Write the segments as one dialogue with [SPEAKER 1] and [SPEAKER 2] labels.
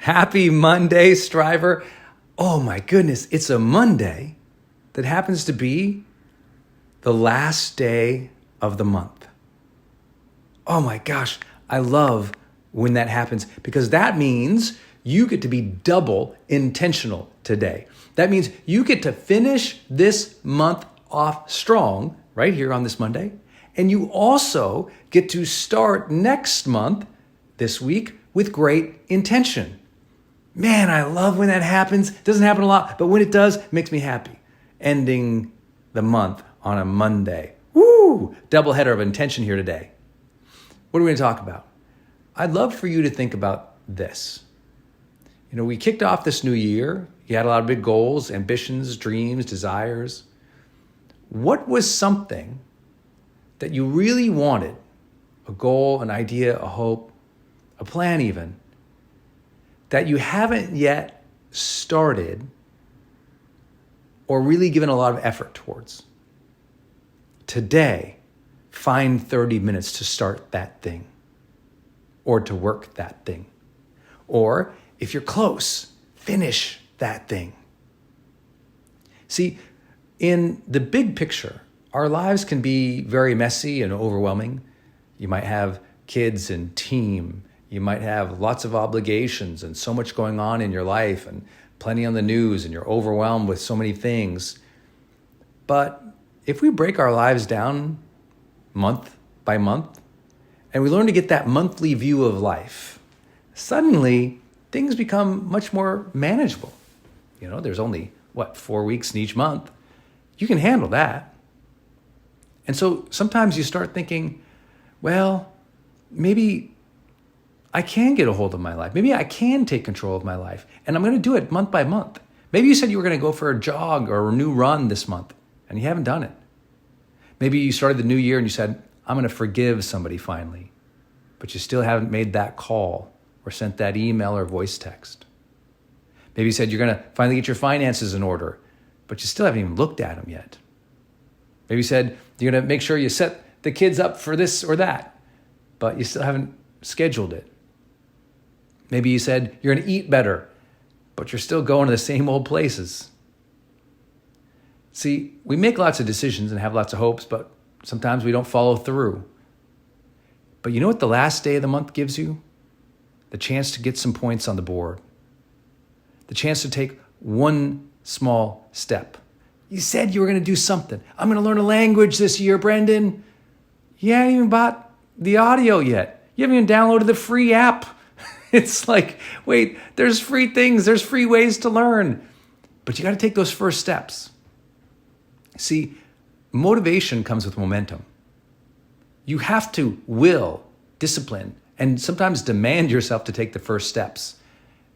[SPEAKER 1] Happy Monday, Striver. Oh my goodness, it's a Monday that happens to be the last day of the month. Oh my gosh, I love when that happens because that means you get to be double intentional today. That means you get to finish this month off strong right here on this Monday. And you also get to start next month, this week, with great intention. Man, I love when that happens. It doesn't happen a lot, but when it does, it makes me happy. Ending the month on a Monday. Woo! Double header of intention here today. What are we going to talk about? I'd love for you to think about this. We kicked off this new year. You had a lot of big goals, ambitions, dreams, desires. What was something that you really wanted? A goal, an idea, a hope, a plan even, that you haven't yet started or really given a lot of effort towards. Today, find 30 minutes to start that thing or to work that thing. Or if you're close, finish that thing. See, in the big picture, our lives can be very messy and overwhelming. You might have kids and team. You might have lots of obligations and so much going on in your life and plenty on the news and you're overwhelmed with so many things. But if we break our lives down month by month and we learn to get that monthly view of life, suddenly things become much more manageable. There's only, 4 weeks in each month. You can handle that. And so sometimes you start thinking, well, maybe I can get a hold of my life. Maybe I can take control of my life. And I'm going to do it month by month. Maybe you said you were going to go for a jog or a new run this month, and you haven't done it. Maybe you started the new year and you said, I'm going to forgive somebody finally. But you still haven't made that call or sent that email or voice text. Maybe you said you're going to finally get your finances in order, but you still haven't even looked at them yet. Maybe you said you're going to make sure you set the kids up for this or that, but you still haven't scheduled it. Maybe you said you're going to eat better, but you're still going to the same old places. See, we make lots of decisions and have lots of hopes, but sometimes we don't follow through. But you know what the last day of the month gives you? The chance to get some points on the board. The chance to take one small step. You said you were going to do something. I'm going to learn a language this year, Brendan. You haven't even bought the audio yet. You haven't even downloaded the free app. It's like, wait, there's free things, there's free ways to learn. But you got to take those first steps. See, motivation comes with momentum. You have to will, discipline, and sometimes demand yourself to take the first steps.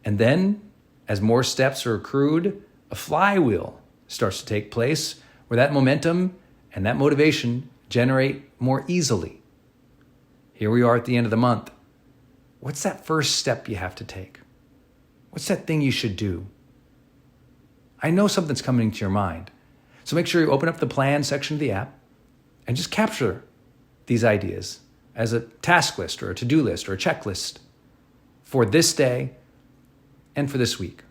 [SPEAKER 1] And then, as more steps are accrued, a flywheel starts to take place where that momentum and that motivation generate more easily. Here we are at the end of the month. What's that first step you have to take? What's that thing you should do? I know something's coming to your mind. So make sure you open up the plan section of the app and just capture these ideas as a task list or a to-do list or a checklist for this day and for this week.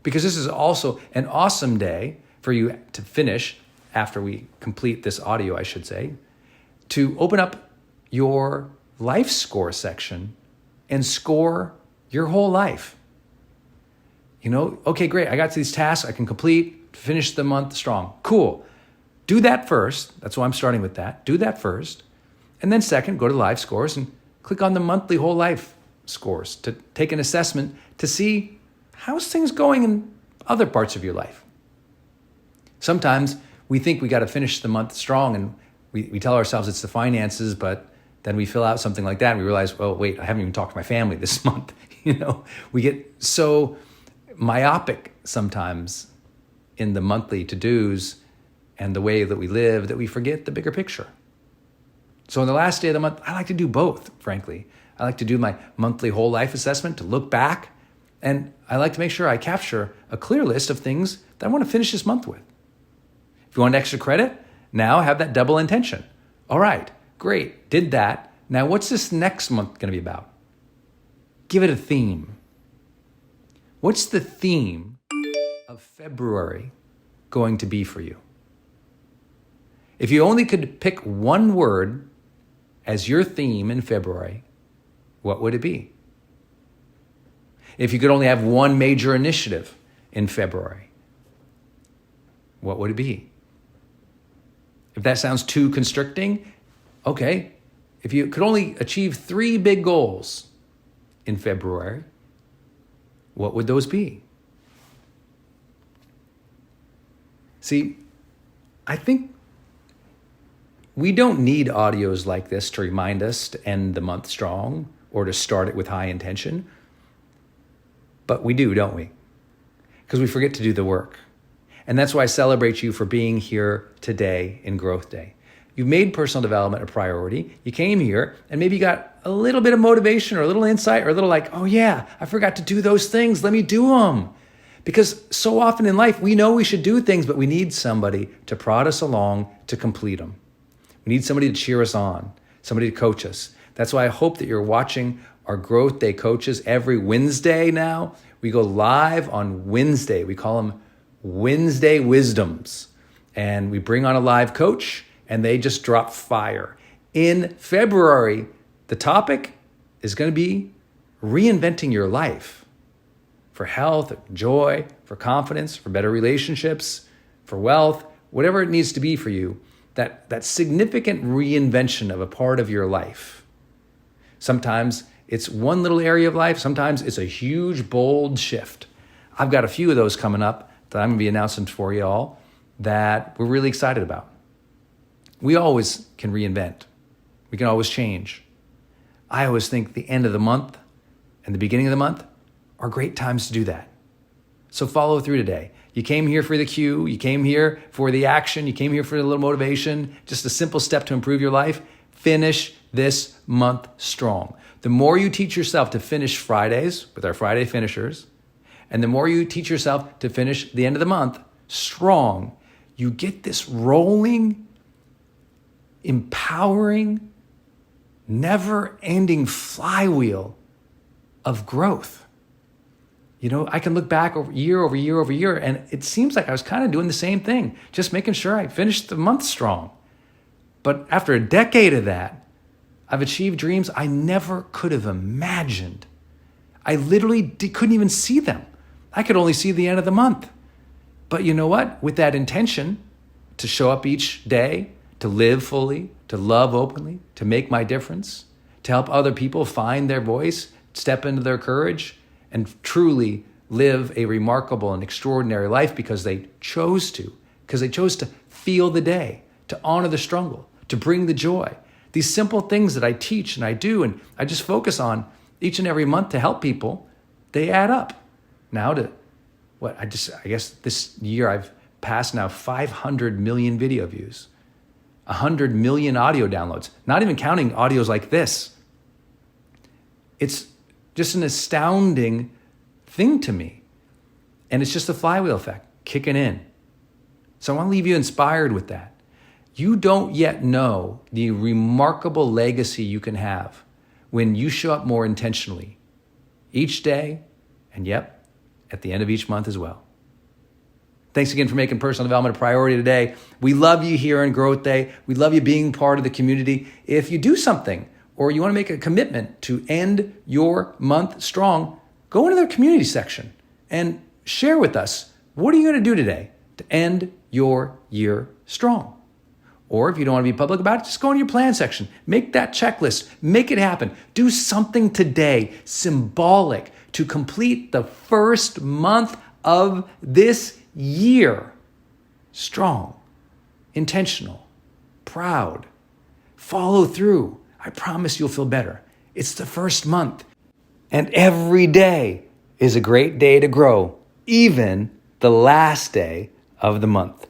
[SPEAKER 1] Because this is also an awesome day for you to finish after we complete this audio, I should say, to open up your life score section and score your whole life. Okay, great. I got to these tasks I can complete, finish the month strong. Cool. Do that first. That's why I'm starting with that. Do that first. And then second, go to life scores and click on the monthly whole life scores to take an assessment to see how's things going in other parts of your life. Sometimes we think we got to finish the month strong and we tell ourselves it's the finances, but then we fill out something like that and we realize, oh, wait, I haven't even talked to my family this month. We get so myopic sometimes in the monthly to-dos and the way that we live that we forget the bigger picture. So on the last day of the month, I like to do both, frankly. I like to do my monthly whole life assessment to look back, and I like to make sure I capture a clear list of things that I want to finish this month with. If you want extra credit, now have that double intention. All right, great, did that. Now what's this next month going to be about? Give it a theme. What's the theme of February going to be for you? If you only could pick one word as your theme in February, what would it be? If you could only have one major initiative in February, what would it be? If that sounds too constricting, okay. If you could only achieve 3 big goals in February, what would those be? See, I think we don't need audios like this to remind us to end the month strong or to start it with high intention. But we do, don't we? Because we forget to do the work. And that's why I celebrate you for being here today in Growth Day. You've made personal development a priority. You came here and maybe you got a little bit of motivation or a little insight or a little like, oh yeah, I forgot to do those things. Let me do them. Because so often in life, we know we should do things, but we need somebody to prod us along to complete them. We need somebody to cheer us on, somebody to coach us. That's why I hope that you're watching our Growth Day coaches every Wednesday now. We go live on Wednesday. We call them Wednesday Wisdoms. And we bring on a live coach and they just drop fire. In February, the topic is going to be reinventing your life for health, joy, for confidence, for better relationships, for wealth, whatever it needs to be for you, that significant reinvention of a part of your life. Sometimes it's one little area of life. Sometimes it's a huge, bold shift. I've got a few of those coming up that I'm going to be announcing for you all that we're really excited about. We always can reinvent. We can always change. I always think the end of the month and the beginning of the month are great times to do that. So follow through today. You came here for the cue. You came here for the action. You came here for a little motivation, just a simple step to improve your life. Finish this month strong. The more you teach yourself to finish Fridays with our Friday finishers, and the more you teach yourself to finish the end of the month strong, you get this rolling, empowering, never-ending flywheel of growth. You know, I can look back over year, and it seems like I was kind of doing the same thing, just making sure I finished the month strong. But after a decade of that, I've achieved dreams I never could have imagined. I literally couldn't even see them. I could only see the end of the month. But you know what? With that intention to show up each day, to live fully, to love openly, to make my difference, to help other people find their voice, step into their courage, and truly live a remarkable and extraordinary life because they chose to feel the day, to honor the struggle, to bring the joy. These simple things that I teach and I do, and I just focus on each and every month to help people, they add up. Now to I guess this year I've passed now 500 million video views, 100 million audio downloads, not even counting audios like this. It's just an astounding thing to me. And it's just the flywheel effect kicking in. So I want to leave you inspired with that. You don't yet know the remarkable legacy you can have when you show up more intentionally each day and at the end of each month as well. Thanks again for making personal development a priority today. We love you here on Growth Day. We love you being part of the community. If you do something or you want to make a commitment to end your month strong, go into the community section and share with us, what are you going to do today to end your year strong? Or if you don't want to be public about it, just go into your plan section. Make that checklist. Make it happen. Do something today symbolic to complete the first month of this year. Strong, intentional, proud. Follow through. I promise you'll feel better. It's the first month. And every day is a great day to grow, even the last day of the month.